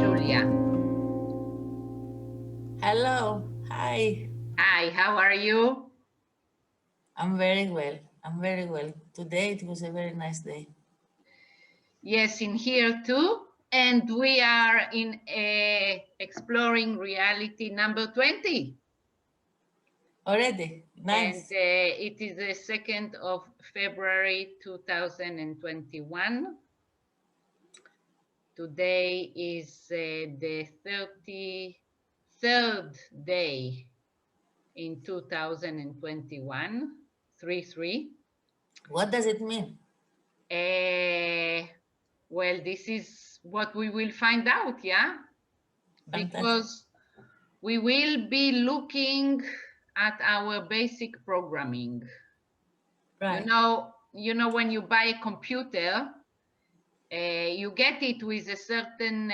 Julia. Hello. Hi. Hi, how are you? I'm very well. I'm very well. Today it was a very nice day. Yes, in here too. And we are in exploring reality number 20. Already. And Nice. it is the 2nd of February 2021. Today is the 33rd day in 2021, 3-3. What does it mean? Well, this is what we will find out, yeah? Fantastic. Because we will be looking at our basic programming. Right. You know when you buy a computer, you get it with a certain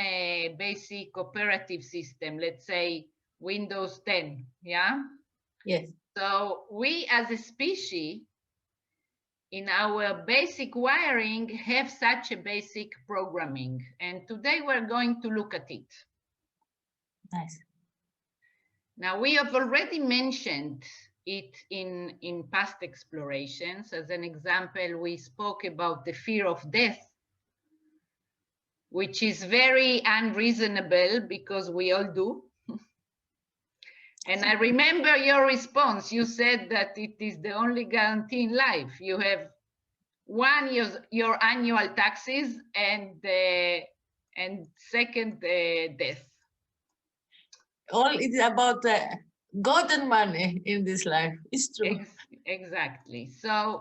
basic operative system, let's say Windows 10, yeah? Yes. So we as a species, in our basic wiring, have such a basic programming. And today we're going to look at it. Nice. Now, we have already mentioned it in past explorations. As an example, we spoke about the fear of death, which is very unreasonable because we all do. And I remember your response. You said that it is the only guarantee in life. You have one, your annual taxes, and second, death. All it is about God and money in this life. It's true. Exactly. Uh,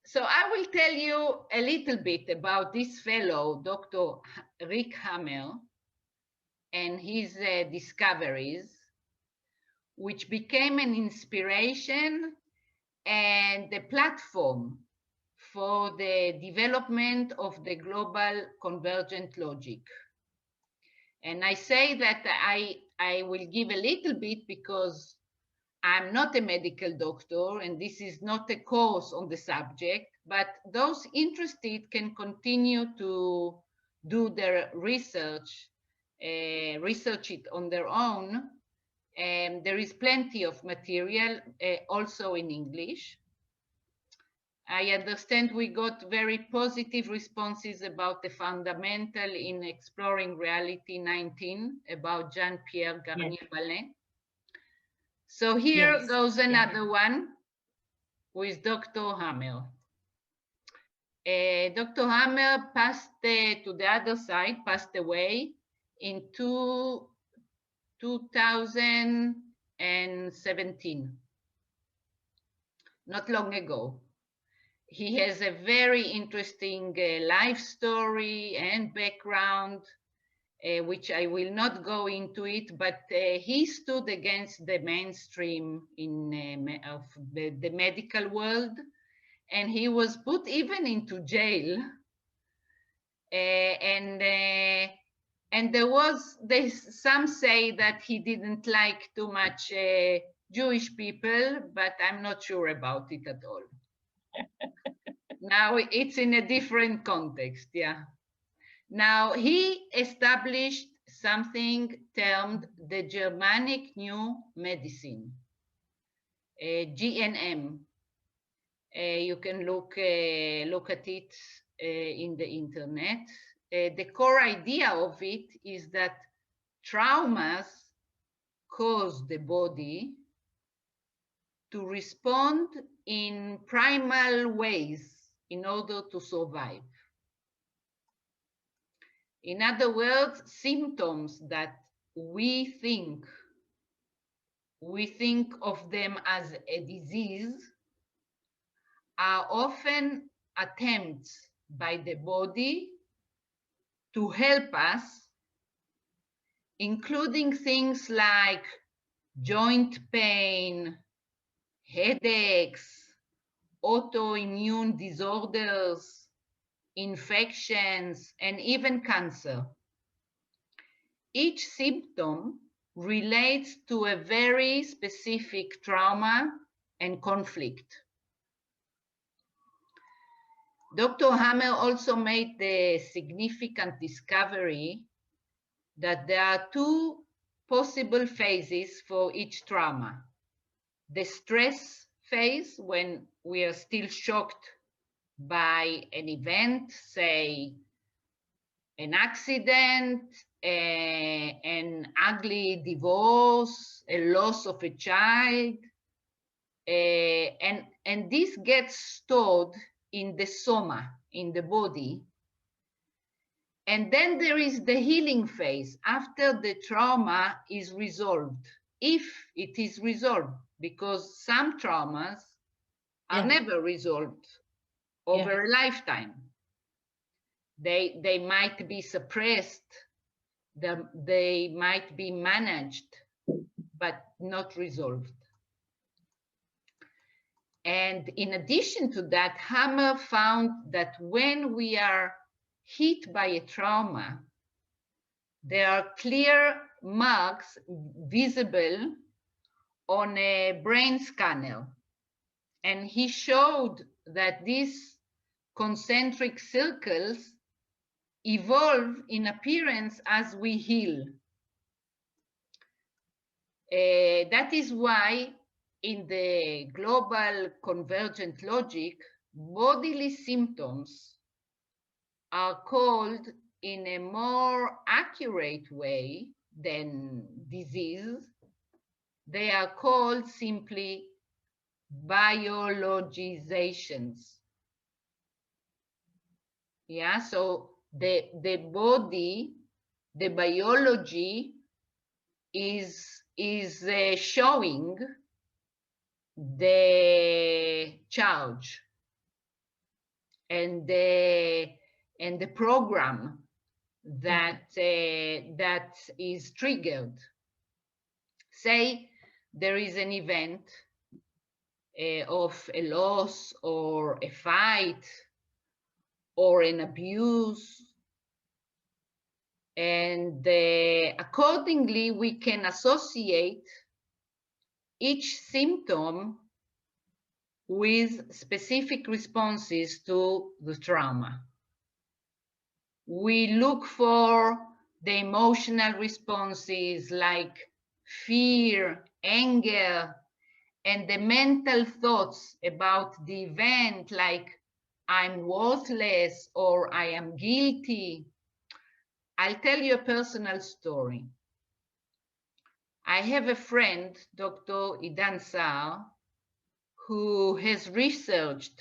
so I will tell you a little bit about this fellow, Dr. Rick Hammer, and his discoveries, which became an inspiration and the platform for the development of the global convergent logic. And I say that I will give a little bit because I'm not a medical doctor and this is not a course on the subject, but those interested can continue to do their research, research it on their own. And there is plenty of material also in English. I understand we got very positive responses about the fundamental in exploring reality 19 about Jean-Pierre Yes. Garnier-Vallée. So here Yes. goes Yeah. another one with Dr. Hammer. Dr. Hammer passed to the other side, passed away in 2017, not long ago. He has a very interesting life story and background, which I will not go into it, but he stood against the mainstream of the medical world, and he was put even into jail. And some say that he didn't like too much Jewish people, but I'm not sure about it at all. Now it's in a different context, yeah. Now he established something termed the Germanic New Medicine, GNM. You can look at it in the internet. The core idea of it is that traumas cause the body to respond in primal ways in order to survive. In other words, symptoms that we think of them as a disease are often attempts by the body to help us, including things like joint pain, headaches, autoimmune disorders, infections, and even cancer. Each symptom relates to a very specific trauma and conflict. Dr. Hammer also made the significant discovery that there are two possible phases for each trauma. The stress phase, when we are still shocked by an event, say an accident, an ugly divorce, a loss of a child, and this gets stored in the soma, in the body. And then there is the healing phase after the trauma is resolved, if it is resolved, because some traumas are never resolved over a lifetime. They might be suppressed, they might be managed, but not resolved. And in addition to that, Hammer found that when we are hit by a trauma, there are clear marks visible on a brain scanner. And he showed that these concentric circles evolve in appearance as we heal. That is why in the global convergent logic, bodily symptoms are called in a more accurate way than disease. They are called simply biologizations. Yeah, so the body, the biology is showing the charge and the program that that is triggered. Say there is an event of a loss or a fight or an abuse, and accordingly we can associate each symptom with specific responses to the trauma. We look for the emotional responses like fear, anger, and the mental thoughts about the event like I'm worthless or I am guilty. I'll tell you a personal story. I have a friend, Dr. Idan Saar, who has researched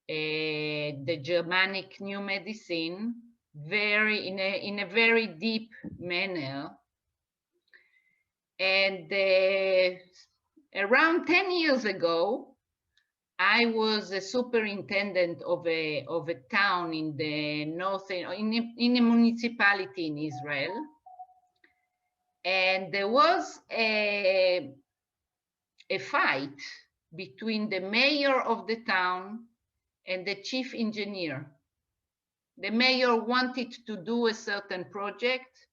the Germanic New Medicine in a very deep manner. And around 10 years ago, I was a superintendent of a town in the northern, in a municipality in Israel. And there was a fight between the mayor of the town and the chief engineer. The mayor wanted to do a certain project.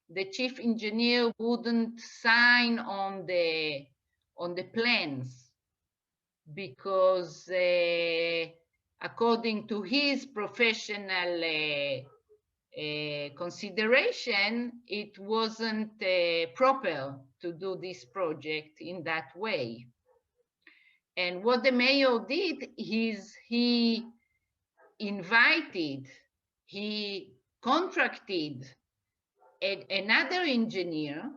The chief engineer wouldn't sign on the plans because according to his professional consideration, it wasn't proper to do this project in that way. And what the mayor did is he contracted another engineer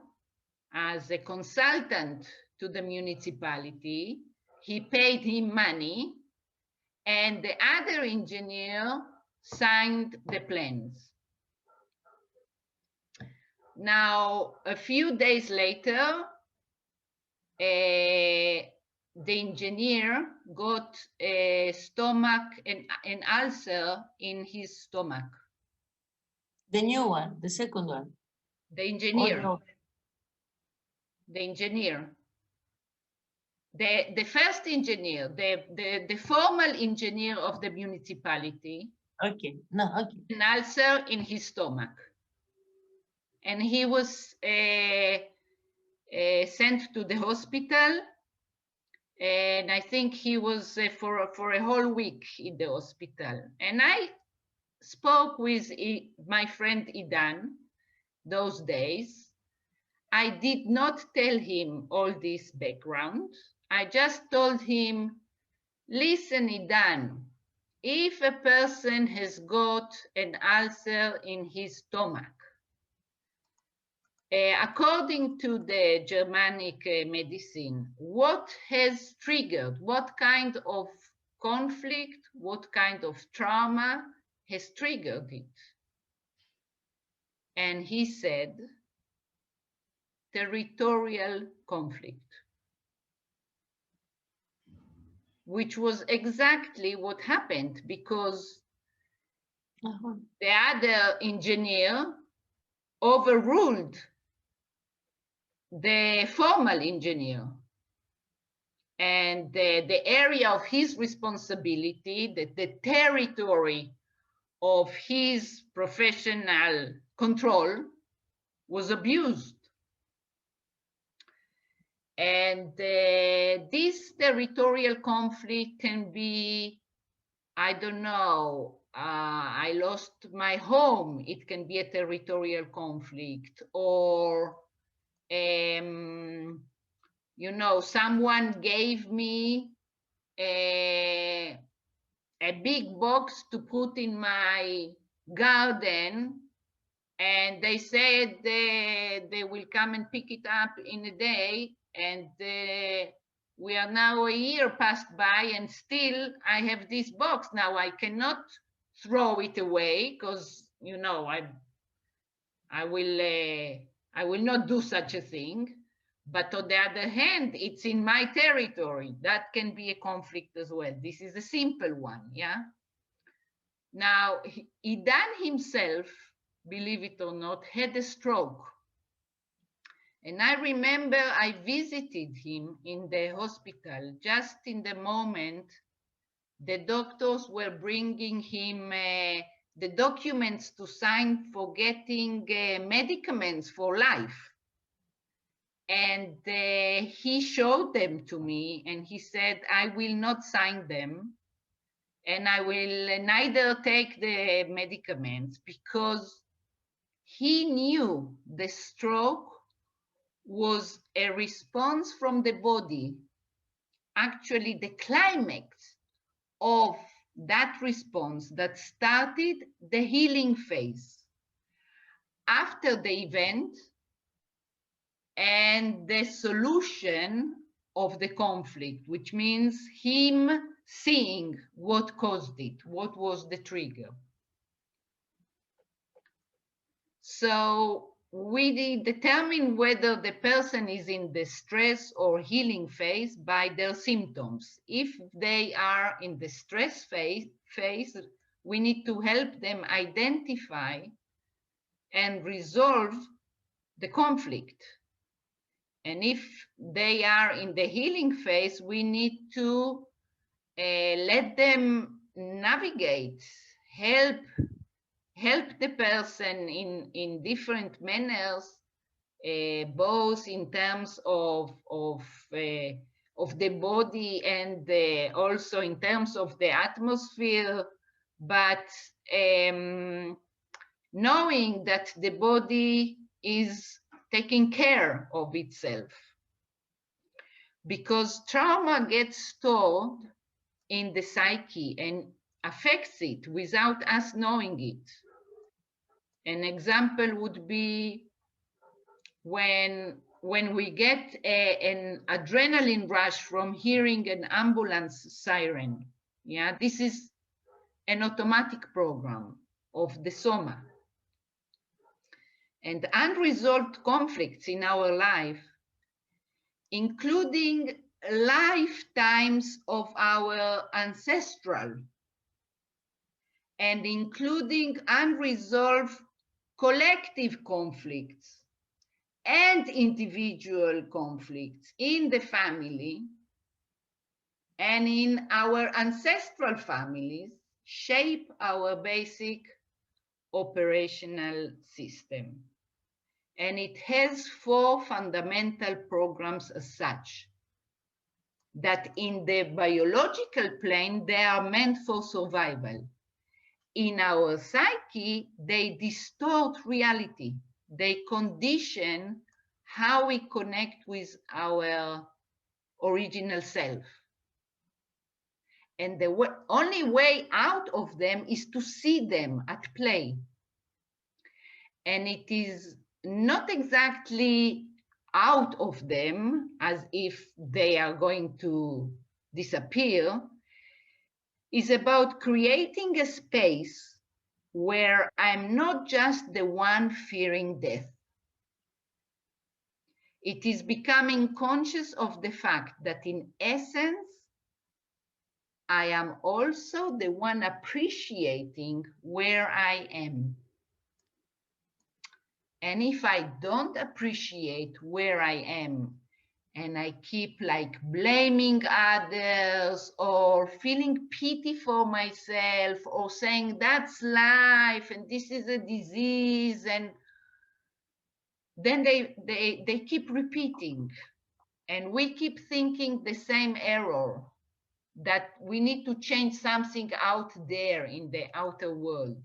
as a consultant to the municipality. He paid him money, and the other engineer signed the plans. Now, a few days later, the engineer got a an ulcer in his stomach. The new one, the second one. The engineer. Oh, no. The engineer. The first engineer, the formal engineer of the municipality. Okay, no, okay. An ulcer in his stomach. And he was sent to the hospital, And I think he was for a whole week in the hospital. And I spoke with my friend Idan those days. I did not tell him all this background. I just told him, listen, Idan, if a person has got an ulcer in his stomach, according to the Germanic medicine, what has triggered, what kind of conflict, what kind of trauma has triggered it? And he said, territorial conflict, which was exactly what happened, because the other engineer overruled the formal engineer, and the area of his responsibility, the territory of his professional control was abused. And this territorial conflict can be, I don't know, I lost my home. It can be a territorial conflict, or you know, someone gave me a big box to put in my garden, and they said they will come and pick it up in a day, and we are now a year passed by, and still I have this box. Now I cannot throw it away, because you know I will not do such a thing. But on the other hand, it's in my territory. That can be a conflict as well. This is a simple one, yeah? Now, Idan himself, believe it or not, had a stroke. And I remember I visited him in the hospital just in the moment the doctors were bringing him the documents to sign for getting medicaments for life. And he showed them to me, and he said, I will not sign them, and I will neither take the medicaments, because he knew the stroke was a response from the body, actually the climax of that response that started the healing phase after the event and the solution of the conflict, which means him seeing what caused it, what was the trigger. So we determine whether the person is in the stress or healing phase by their symptoms. If they are in the stress phase, we need to help them identify and resolve the conflict. And if they are in the healing phase, we need to let them navigate, help the person in different manners, both in terms of the body and also in terms of the atmosphere, but knowing that the body is taking care of itself, because trauma gets stored in the psyche and affects it without us knowing it. An example would be when we get an adrenaline rush from hearing an ambulance siren. Yeah, this is an automatic program of the soma. And unresolved conflicts in our life, including lifetimes of our ancestral, and including unresolved collective conflicts and individual conflicts in the family and in our ancestral families, shape our basic operational system. And it has 4 fundamental programs as such. that in the biological plane, they are meant for survival. In our psyche, they distort reality. They condition how we connect with our original self. And the only way out of them is to see them at play. And it is not exactly out of them as if they are going to disappear. It's about creating a space where I'm not just the one fearing death. It is becoming conscious of the fact that in essence, I am also the one appreciating where I am. And if I don't appreciate where I am, and I keep like blaming others or feeling pity for myself or saying that's life and this is a disease, and then they keep repeating, and we keep thinking the same error, that we need to change something out there in the outer world.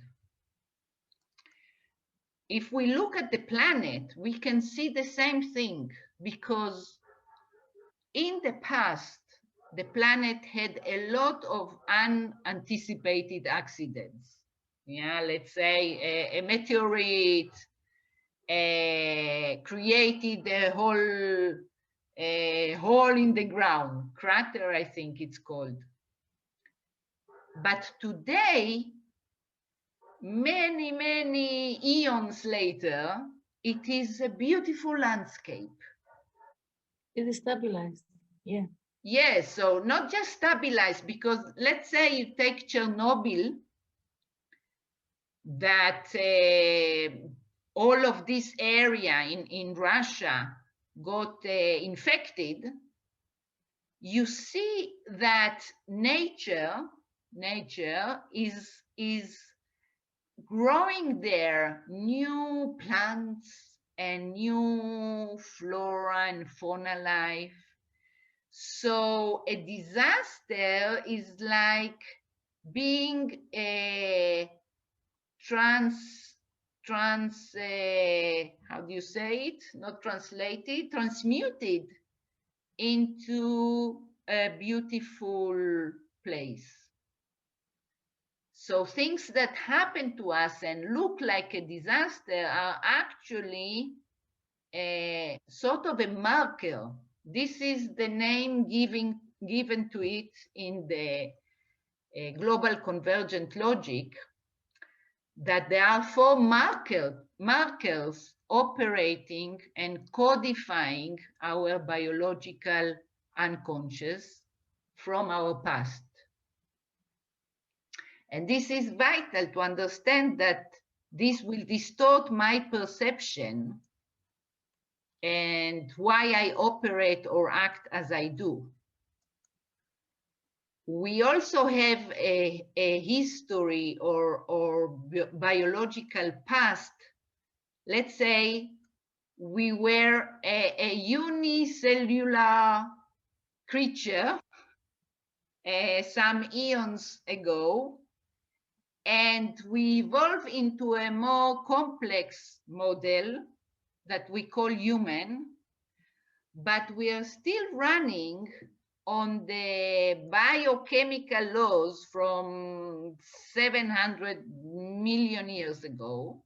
If we look at the planet, we can see the same thing, because in the past, the planet had a lot of unanticipated accidents. Yeah, let's say a meteorite created a whole hole in the ground, crater, I think it's called. But today, many eons later, it is a beautiful landscape. It is stabilized. Yeah. Yes, so not just stabilized, because let's say you take Chernobyl, that all of this area in Russia got infected. You see that nature is growing there new plants and new flora and fauna life. So a disaster is like being a how do you say it? Not translated, transmuted into a beautiful place. So things that happen to us and look like a disaster are actually a sort of a marker. This is the name given to it in the global convergent logic, that there are 4 markers operating and codifying our biological unconscious from our past. And this is vital to understand that this will distort my perception and why I operate or act as I do. We also have a history or biological past. Let's say we were a unicellular creature some eons ago, and we evolved into a more complex model that we call human, but we are still running on the biochemical laws from 700 million years ago.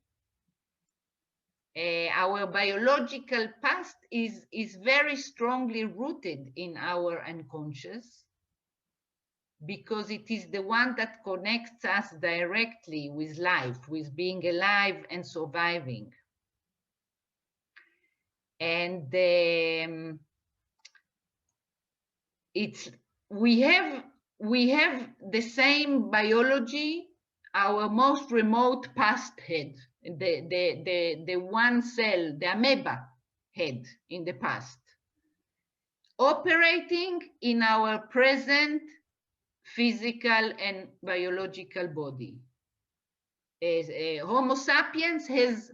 Our biological past is very strongly rooted in our unconscious, because it is the one that connects us directly with life, with being alive and surviving. And we have the same biology our most remote past had, the one cell, the amoeba had in the past, operating in our present physical and biological body. Homo sapiens has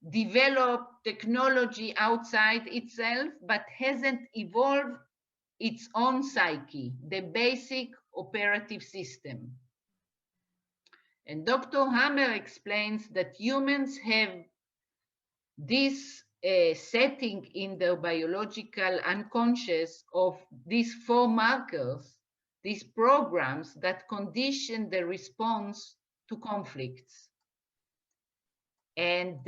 developed technology outside itself, but hasn't evolved its own psyche, the basic operative system. And Dr. Hammer explains that humans have this setting in their biological unconscious of these 4 markers, these programs that condition the response to conflicts. And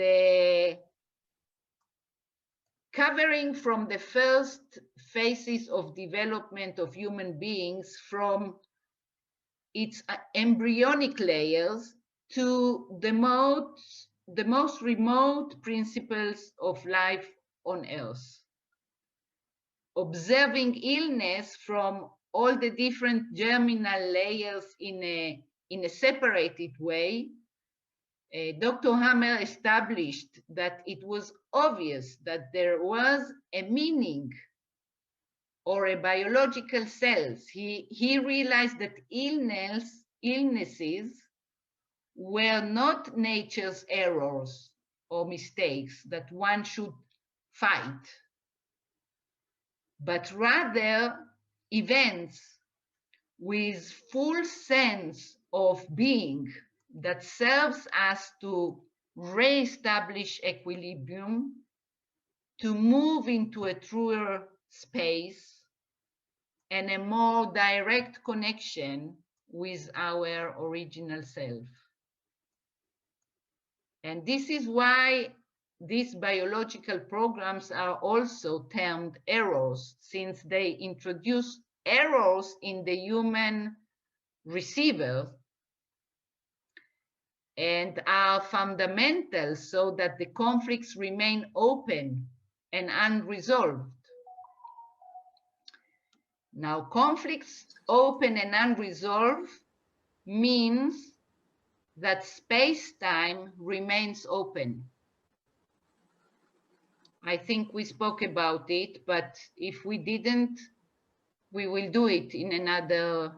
covering from the first phases of development of human beings, from its embryonic layers to the most remote principles of life on Earth. Observing illness from all the different germinal layers in a separated way, Dr. Hammer established that it was obvious that there was a meaning or a biological cells. He realized that illnesses were not nature's errors or mistakes that one should fight, but rather events with full sense of being that serves us to re-establish equilibrium, to move into a truer space and a more direct connection with our original self. And this is why these biological programs are also termed errors, since they introduce errors in the human receiver and are fundamental so that the conflicts remain open and unresolved. Now, conflicts open and unresolved means that space-time remains open. I think we spoke about it, but if we didn't, we will do it in another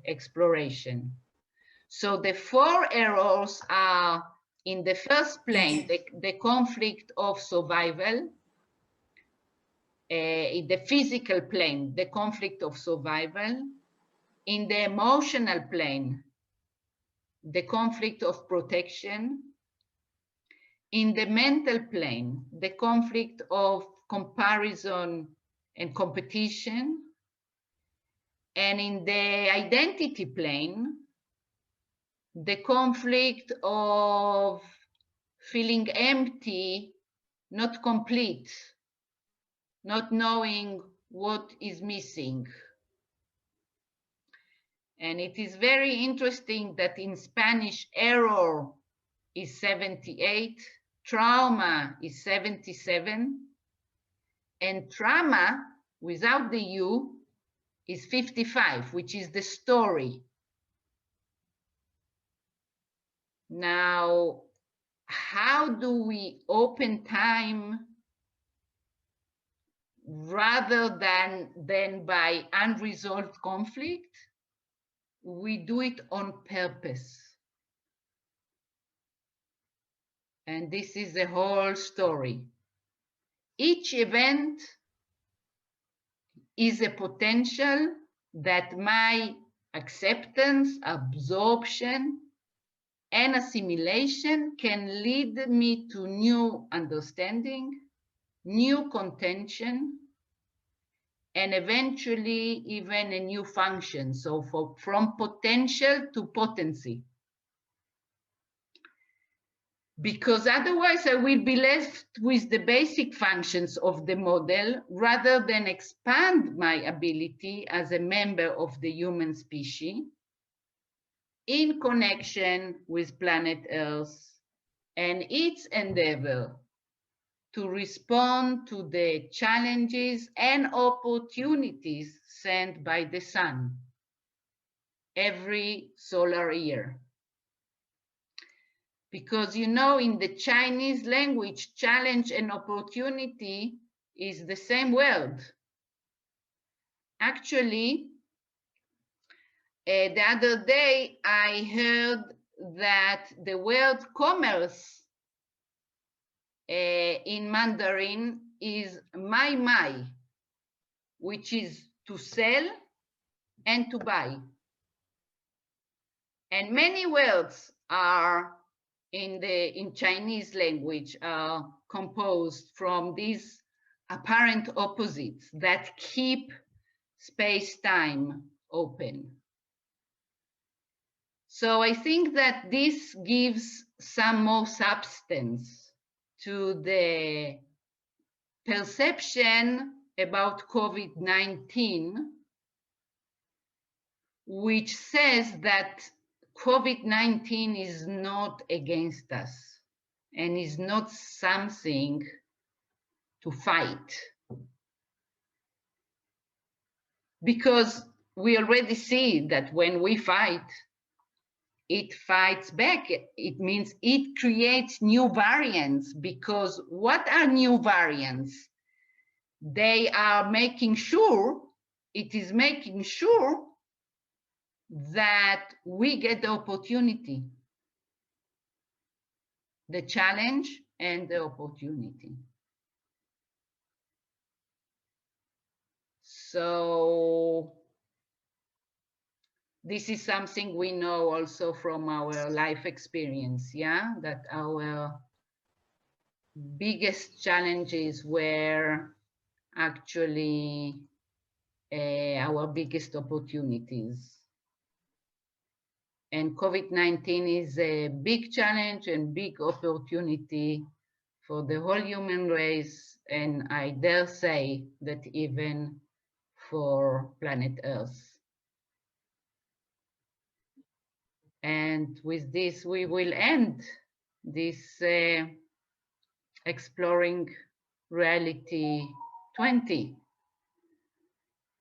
exploration. So the 4 errors are, in the first plane, the conflict of survival. In the physical plane, the conflict of survival. In the emotional plane, the conflict of protection. In the mental plane, the conflict of comparison and competition. And in the identity plane, the conflict of feeling empty, not complete, not knowing what is missing. And it is very interesting that in Spanish, error is 78, trauma is 77, and trauma, without the U, is 55, which is the story. Now, how do we open time rather than by unresolved conflict? We do it on purpose. And this is the whole story. Each event is a potential that my acceptance, absorption, and assimilation can lead me to new understanding, new contention, and eventually even a new function. So from potential to potency. Because otherwise I will be left with the basic functions of the model rather than expand my ability as a member of the human species in connection with planet Earth and its endeavor to respond to the challenges and opportunities sent by the sun every solar year. Because, you know, in the Chinese language, challenge and opportunity is the same word. Actually, the other day, I heard that the word commerce in Mandarin is mai mai. which is to sell and to buy. And many words are in Chinese language are composed from these apparent opposites that keep space-time open. So I think that this gives some more substance to the perception about COVID-19, which says that COVID-19 is not against us and is not something to fight. Because we already see that when we fight, it fights back. It means it creates new variants, because what are new variants? They are making sure, it is making sure that we get the opportunity, the challenge and the opportunity. So this is something we know also from our life experience, yeah, that our biggest challenges were actually our biggest opportunities. And COVID-19 is a big challenge and big opportunity for the whole human race, and I dare say that even for planet Earth. And with this, we will end this Exploring Reality 20.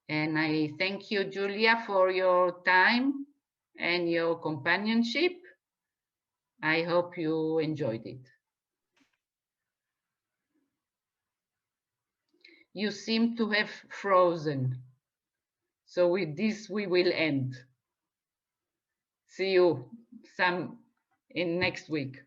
And I thank you, Julia, for your time and your companionship. I hope you enjoyed it. You seem to have frozen. So with this, we will end. See you in next week.